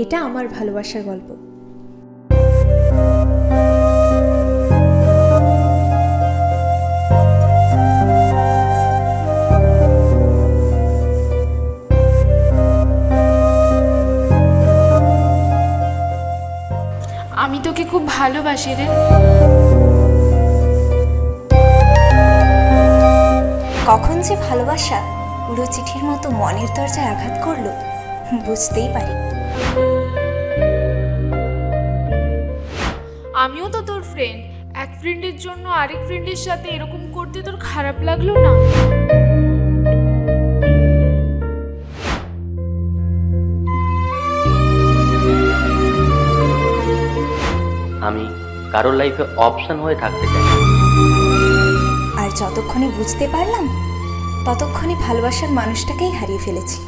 এটা আমার ভালোবাসার গল্প। আমি তোকে খুব ভালোবাসি রে। কখন যে ভালোবাসা উড়ো চিঠির মতো মনের দরজায় আঘাত করলো বুঝতেই পারি। আমিও তো তোর ফ্রেন্ড, এক ফ্রেন্ডের জন্য আরেক ফ্রেন্ডের সাথে এরকম করতে তোর খারাপ লাগলো না? আমি কারোর লাইফে অপশন হয়ে থাকতে চাই। আর যতক্ষণে বুঝতে পারলাম ততক্ষণে ভালোবাসার মানুষটাকেই হারিয়ে ফেলেছি।